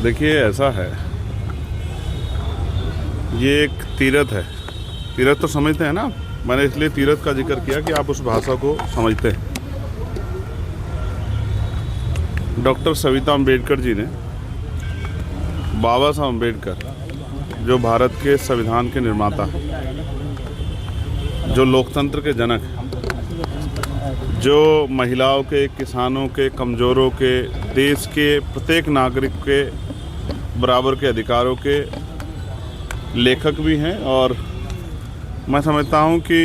देखिए, ऐसा है, ये एक तीरथ है। तीरथ तो समझते हैं ना, मैंने इसलिए तीरथ का जिक्र किया कि आप उस भाषा को समझते हैं। डॉक्टर सविता अम्बेडकर जी ने, बाबा साहब अम्बेडकर जो भारत के संविधान के निर्माता हैं, जो लोकतंत्र के जनक हैं, जो महिलाओं के, किसानों के, कमज़ोरों के, देश के प्रत्येक नागरिक के बराबर के अधिकारों के लेखक भी हैं। और मैं समझता हूं कि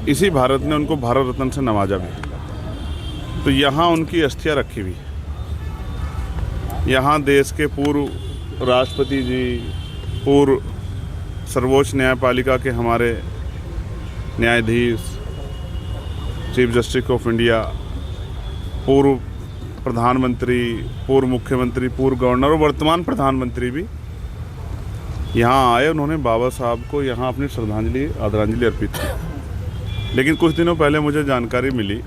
इसी भारत ने उनको भारत रत्न से नवाजा भी। तो यहाँ उनकी अस्थियां रखी हुई है। यहाँ देश के पूर्व राष्ट्रपति जी, पूर्व सर्वोच्च न्यायपालिका के हमारे न्यायाधीश, चीफ जस्टिस ऑफ इंडिया, पूर्व प्रधानमंत्री, पूर्व मुख्यमंत्री, पूर्व गवर्नर और वर्तमान प्रधानमंत्री भी यहाँ आए। उन्होंने बाबा साहब को यहाँ अपनी श्रद्धांजलि, आदरांजलि अर्पित की। लेकिन कुछ दिनों पहले मुझे जानकारी मिली,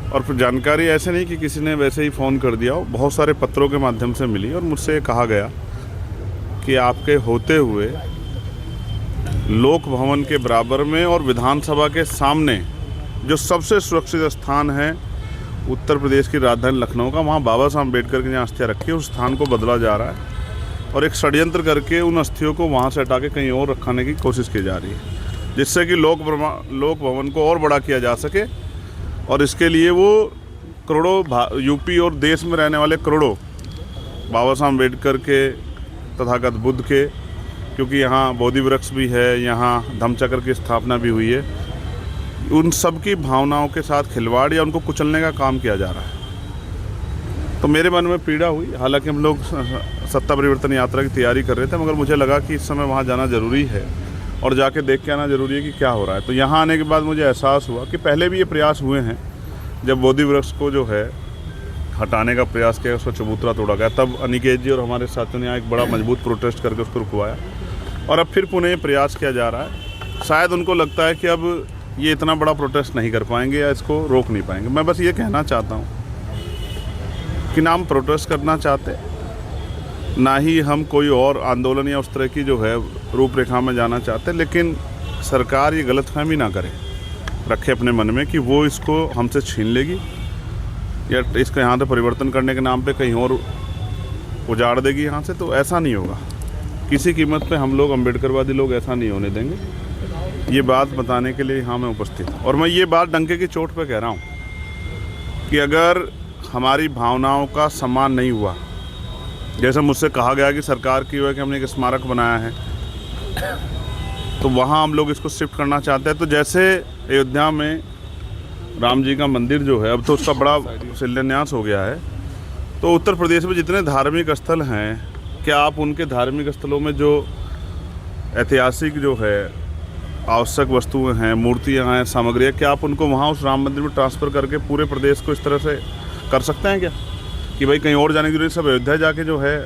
और फिर जानकारी ऐसे नहीं कि किसी ने वैसे ही फ़ोन कर दिया, बहुत सारे पत्रों के माध्यम से मिली, और मुझसे कहा गया कि आपके होते हुए लोक भवन के बराबर में और विधानसभा के सामने जो सबसे सुरक्षित स्थान है उत्तर प्रदेश की राजधानी लखनऊ का, वहाँ बाबा साहब अम्बेडकर की जहाँ अस्थियाँ रखी है, उस स्थान को बदला जा रहा है और एक षड्यंत्र करके उन अस्थियों को वहाँ से हटा के कहीं और रखने की कोशिश की जा रही है, जिससे कि लोक भवन को और बड़ा किया जा सके। और इसके लिए वो करोड़ों यूपी और देश में रहने वाले करोड़ों बाबा साहब अम्बेडकर के, तथागत बुद्ध के, क्योंकि यहाँ बोधि वृक्ष भी है, यहाँ धम्मचक्र की स्थापना भी हुई है, उन सब की भावनाओं के साथ खिलवाड़ या उनको कुचलने का काम किया जा रहा है। तो मेरे मन में पीड़ा हुई। हालांकि हम लोग सत्ता परिवर्तन यात्रा की तैयारी कर रहे थे, मगर मुझे लगा कि इस समय वहाँ जाना ज़रूरी है और जाके देख के आना ज़रूरी है कि क्या हो रहा है। तो यहाँ आने के बाद मुझे एहसास हुआ कि पहले भी ये प्रयास हुए हैं। जब बोधि वृक्ष को जो है हटाने का प्रयास किया, उसका चबूतरा तोड़ा गया, तब अनिकेत जी और हमारे साथियों ने यहाँ एक बड़ा मजबूत प्रोटेस्ट करके उसको रुकवाया, और अब फिर पुनः ये प्रयास किया जा रहा है। शायद उनको लगता है कि अब ये इतना बड़ा प्रोटेस्ट नहीं कर पाएंगे या इसको रोक नहीं पाएंगे। मैं बस ये कहना चाहता हूँ कि ना हम प्रोटेस्ट करना चाहते, ना ही हम कोई और आंदोलन या उस तरह की जो है रूपरेखा में जाना चाहते, लेकिन सरकार ये गलतफहमी ना करे, रखे अपने मन में कि वो इसको हमसे छीन लेगी या इसका यहाँ से परिवर्तन करने के नाम पे कहीं और उजाड़ देगी यहाँ से। तो ऐसा नहीं होगा, किसी कीमत पे हम लोग अम्बेडकरवादी लोग ऐसा नहीं होने देंगे। ये बात बताने के लिए यहाँ मैं उपस्थित हूँ, और मैं ये बात डंके की चोट पे कह रहा हूँ कि अगर हमारी भावनाओं का सम्मान नहीं हुआ, जैसे मुझसे कहा गया कि सरकार की वजह कि हमने एक स्मारक बनाया है, तो वहाँ हम लोग इसको शिफ्ट करना चाहते हैं। तो जैसे अयोध्या में राम जी का मंदिर जो है, अब तो उसका बड़ा शिलान्यास हो गया है, तो उत्तर प्रदेश में जितने धार्मिक स्थल हैं, क्या आप उनके धार्मिक स्थलों में जो ऐतिहासिक जो है आवश्यक वस्तुएं हैं, मूर्तियां हैं, सामग्रियां, क्या आप उनको वहाँ उस राम मंदिर में ट्रांसफ़र करके पूरे प्रदेश को इस तरह से कर सकते हैं क्या कि भाई कहीं और जाने की जरूरत, सब अयोध्या जाके जो है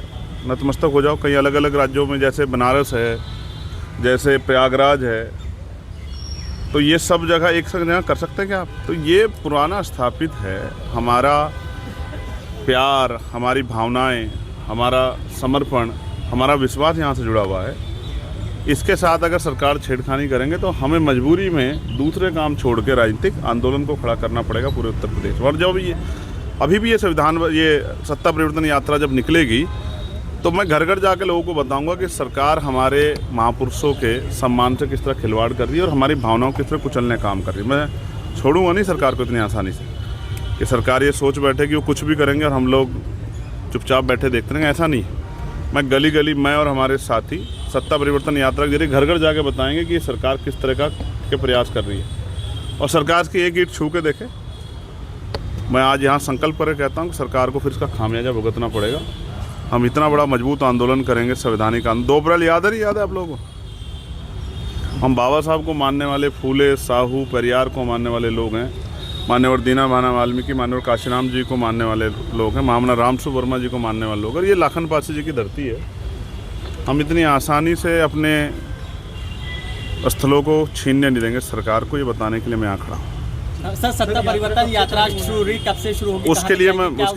नतमस्तक हो जाओ? कई अलग अलग राज्यों में, जैसे बनारस है, जैसे प्रयागराज है, तो ये सब जगह एक जगह कर सकते हैं क्या आप? तो ये पुराना स्थापित है, हमारा प्यार, हमारी भावनाएं, हमारा समर्पण, हमारा विश्वास यहाँ से जुड़ा हुआ है। इसके साथ अगर सरकार छेड़खानी करेंगे तो हमें मजबूरी में दूसरे काम छोड़ के राजनीतिक आंदोलन को खड़ा करना पड़ेगा पूरे उत्तर प्रदेश। और जब ये अभी भी ये सत्ता परिवर्तन यात्रा जब निकलेगी, तो मैं घर घर जाकर लोगों को बताऊंगा कि सरकार हमारे महापुरुषों के सम्मान से किस तरह खिलवाड़ कर रही है और हमारी भावनाओं किस तरह कुचलने का काम कर रही है। मैं छोड़ूंगा नहीं सरकार को इतनी आसानी से कि सरकार ये सोच बैठे कि वो कुछ भी करेंगे और हम लोग चुपचाप बैठे देखते रहेंगे। ऐसा नहीं। मैं गली गली, मैं और हमारे साथी सत्ता परिवर्तन यात्रा के जरिए घर घर जाके बताएंगे कि सरकार किस तरह के प्रयास कर रही है, और सरकार की एक ईंट छू के देखे। मैं आज यहाँ संकल्प करके कहता हूँ कि सरकार को फिर इसका खामियाजा भुगतना पड़ेगा। हम इतना बड़ा मजबूत आंदोलन करेंगे, संवैधानिक आंदोलन। 2 अप्रैल याद है आप लोगों को? हम बाबा साहब को मानने वाले, फूले, साहू, पेरियार को मानने वाले लोग हैं, मान्यवर दीना भाना वाल्मीकि, मान्यवर काशीराम जी को मानने वाले लोग हैं, महामना रामसु वर्मा जी को मानने वाले लोग, और ये लाखन पासी जी की धरती है। हम इतनी आसानी से अपने स्थलों को छीनने नहीं देंगे सरकार को, ये बताने के लिए मैं यहाँ खड़ा हूँ। सर सत्ता परिवर्तन यात्रा शुरू हुई, कब से शुरू होगी? उसके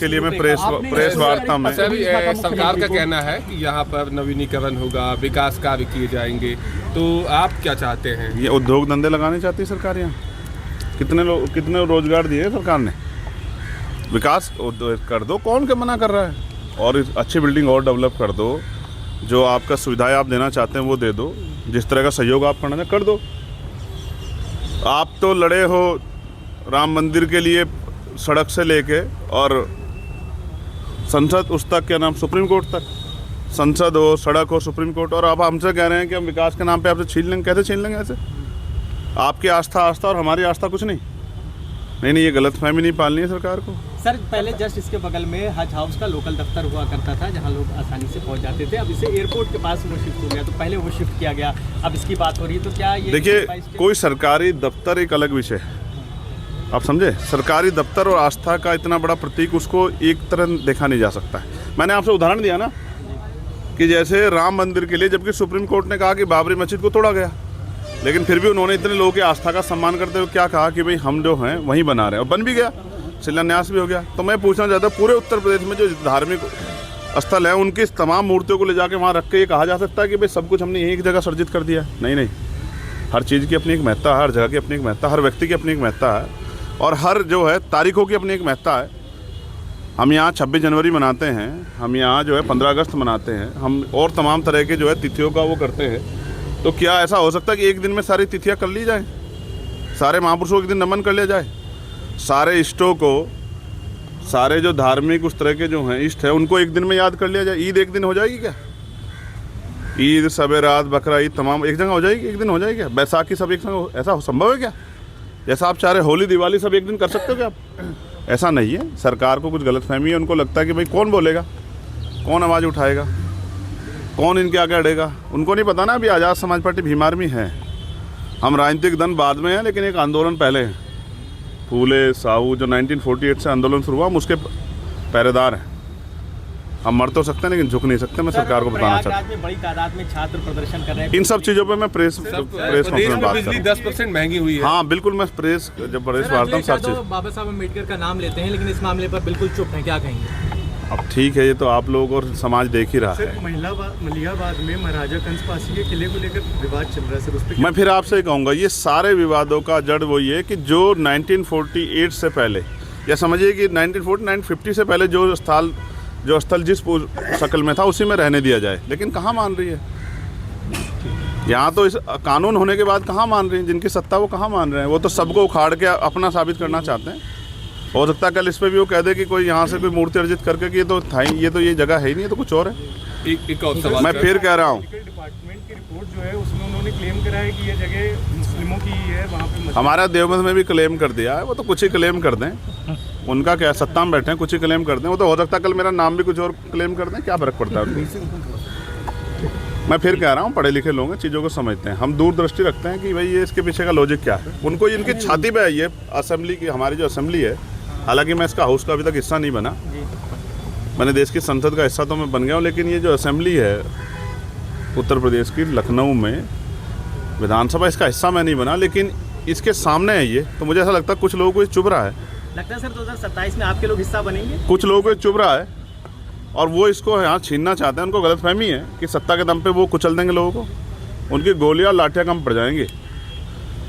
लिए मैं प्रेस वार्ता में सरकार का कहना है कि यहाँ पर नवीनीकरण होगा, विकास कार्य किए जाएंगे, तो आप क्या चाहते हैं? ये उद्योग धंधे लगाने चाहती है सरकार यहाँ। कितने रोजगार दिए सरकार ने, विकास कर दो, कौन क्या मना कर रहा है। और अच्छी बिल्डिंग और डेवलप कर दो, जो आपका सुविधाएं आप देना चाहते हैं वो दे दो, जिस तरह का सहयोग आप करना कर दो। आप तो लड़े हो राम मंदिर के लिए सड़क से लेके और संसद उस तक, क्या नाम, सुप्रीम कोर्ट तक। संसद हो, सड़क हो, सुप्रीम कोर्ट, और आप हमसे कह रहे हैं कि हम विकास के नाम पे आपसे छीन लेंगे। कैसे छीन लेंगे? ऐसे आपकी आस्था और हमारी आस्था कुछ नहीं। ये गलतफहमी नहीं पालनी है सरकार को। सर पहले जस्ट इसके बगल में हज हाउस का लोकल दफ्तर हुआ करता था, जहां लोग आसानी से पहुंच जाते थे। अब इसे एयरपोर्ट के पास वो शिफ्ट हो गया, तो पहले वो शिफ्ट किया गया, अब इसकी बात हो रही है। तो क्या ये देखिए, कोई सरकारी दफ्तर एक अलग विषय है, आप समझे। सरकारी दफ्तर और आस्था का इतना बड़ा प्रतीक, उसको एक तरह देखा नहीं जा सकता है। मैंने आपसे उदाहरण दिया ना कि जैसे राम मंदिर के लिए, जबकि सुप्रीम कोर्ट ने कहा कि बाबरी मस्जिद को तोड़ा गया, लेकिन फिर भी उन्होंने इतने लोगों की आस्था का सम्मान करते हुए क्या कहा कि भाई हम जो हैं वहीं बना रहे हैं, और बन भी गया, शिलान्यास भी हो गया। तो मैं पूछना चाहता हूँ, पूरे उत्तर प्रदेश में जो धार्मिक स्थल है उनकी इस तमाम मूर्तियों को ले जाके वहाँ रख के ये कहा जा सकता है कि भाई सब कुछ हमने एक जगह सर्जित कर दिया? नहीं, हर चीज़ की अपनी एक महत्ता है, हर जगह की अपनी एक महत्ता, हर व्यक्ति की अपनी एक महत्ता है, और हर जो है तारीखों की अपनी एक महत्ता है। हम यहाँ 26 जनवरी मनाते हैं, हम यहाँ जो है 15 अगस्त मनाते हैं, हम और तमाम तरह के जो है तिथियों का वो करते हैं। तो क्या ऐसा हो सकता है कि एक दिन में सारी तिथियाँ कर ली जाएँ, सारे महापुरुषों को एक दिन नमन कर लिया जाए, सारे इष्टों को, सारे जो धार्मिक उस तरह के जो हैं इष्ट है उनको एक दिन में याद कर लिया जाए? ईद एक दिन हो जाएगी क्या? ईद, शबे रात, बकरा ईद तमाम एक जगह हो जाएगी, एक दिन हो जाएगी क्या? बैसाखी सब एक संग, ऐसा संभव है क्या? जैसा आप चाह रहे होली दिवाली सब एक दिन कर सकते हो क्या आप? ऐसा नहीं है। सरकार को कुछ गलतफहमी है, उनको लगता है कि भाई कौन बोलेगा, कौन आवाज़ उठाएगा, कौन इनके आगे अड़ेगा। उनको नहीं पता ना अभी आज़ाद समाज पार्टी भीम आर्मी है, हम राजनीतिक दल बाद में हैं, लेकिन एक आंदोलन पहले है। फूले साहू जो 1948 से आंदोलन शुरू हुआ, हम उसके पहरेदार हैं। हम मर तो सकते हैं लेकिन झुक नहीं सकते। मैं सरकार को बताना चाहता हूँ, बड़ी तादाद में छात्र प्रदर्शन कर रहे हैं। इन सब चीज़ों पे मैं प्रेस कॉन्फ्रेंस में बात करूँ। 10% महंगी हुई है। हाँ बिल्कुल, मैं प्रेस जब प्रेस वार्ता में सब चीज़। बाबा साहब अम्बेडकर का नाम लेते हैं, लेकिन इस मामले पर बिल्कुल चुप हैं, क्या कहेंगे? अब ठीक है, ये तो आप लोग और समाज देख ही रहा है। मलिहाबाद में महाराजा कंसपासी के किले को लेकर विवाद चल रहा है सर, उस पर मैं फिर आपसे कहूँगा, ये सारे विवादों का जड़ वही है कि जो 1948 से पहले, या समझिए कि 1950 से पहले जो स्थल जिस शक्ल में था उसी में रहने दिया जाए। लेकिन कहाँ मान रही है यहाँ? तो इस कानून होने के बाद कहाँ मान रही है? जिनकी सत्ता वो कहाँ मान रहे हैं? वो तो सबको उखाड़ के अपना साबित करना चाहते हैं। हो सकता है कल इस पर भी वो कह दे कि कोई यहाँ से कोई मूर्ति अर्जित करके कि ये तो था ही, ये जगह है ही नहीं, तो कुछ और है। एक और सवाल मैं फिर कह रहा हूँ, डिपार्टमेंट की रिपोर्ट जो है उसमें उन्होंने क्लेम करा है कि ये जगह मुस्लिमों की है, वहाँ पे हमारा देवबंद में भी क्लेम कर दिया है। वो तो कुछ ही क्लेम कर दें, उनका क्या, सत्ता में बैठे हैं, कुछ ही क्लेम कर दें। वो तो हो सकता है कल मेरा नाम भी कुछ और क्लेम कर दें, क्या फ़र्क पड़ता है उनको। मैं फिर कह रहा हूँ, पढ़े लिखे लोग हैं, चीज़ों को समझते हैं। हम दूरदृष्टि रखते हैं कि भाई ये इसके पीछे का लॉजिक क्या है। उनको इनकी छाती पे है ये असेंबली की, हमारी जो असेंबली है, हालांकि मैं इसका हाउस का अभी तक हिस्सा नहीं बना, मैंने देश की संसद का हिस्सा तो मैं बन गया हूँ, लेकिन ये जो असेंबली है उत्तर प्रदेश की लखनऊ में विधानसभा, इसका हिस्सा मैं नहीं बना, लेकिन इसके सामने है ये। तो मुझे ऐसा लगता है कुछ लोगों को ये चुभ रहा है। लगता है सर 2027 में आपके लोग हिस्सा बनेंगे? कुछ लोगों को ये चुभ रहा है और वो इसको यहाँ छीनना चाहते हैं। उनको गलतफहमी है कि सत्ता के दम पे वो कुचल देंगे लोगों को, उनकी गोलियाँ लाठियाँ कम पड़ जाएंगी।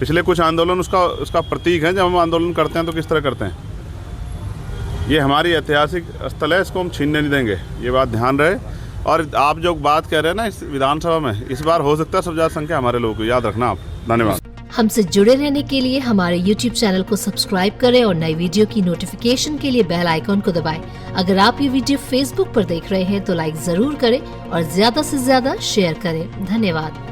पिछले कुछ आंदोलन उसका प्रतीक है। जब हम आंदोलन करते हैं तो किस तरह करते हैं। ये हमारी ऐतिहासिक स्थल है, इसको हम छीनने नहीं देंगे, ये बात ध्यान रहे। और आप जो बात कह रहे हैं ना इस विधानसभा में, इस बार हो सकता है सब ज़्यादा संख्या हमारे लोगों को, याद रखना आप। धन्यवाद। हमसे जुड़े रहने के लिए हमारे YouTube चैनल को सब्सक्राइब करें और नई वीडियो की नोटिफिकेशन के लिए बेल आइकॉन को दबाएं। अगर आप ये वीडियो Facebook पर देख रहे हैं तो लाइक जरूर करें और ज्यादा से ज्यादा शेयर करें। धन्यवाद।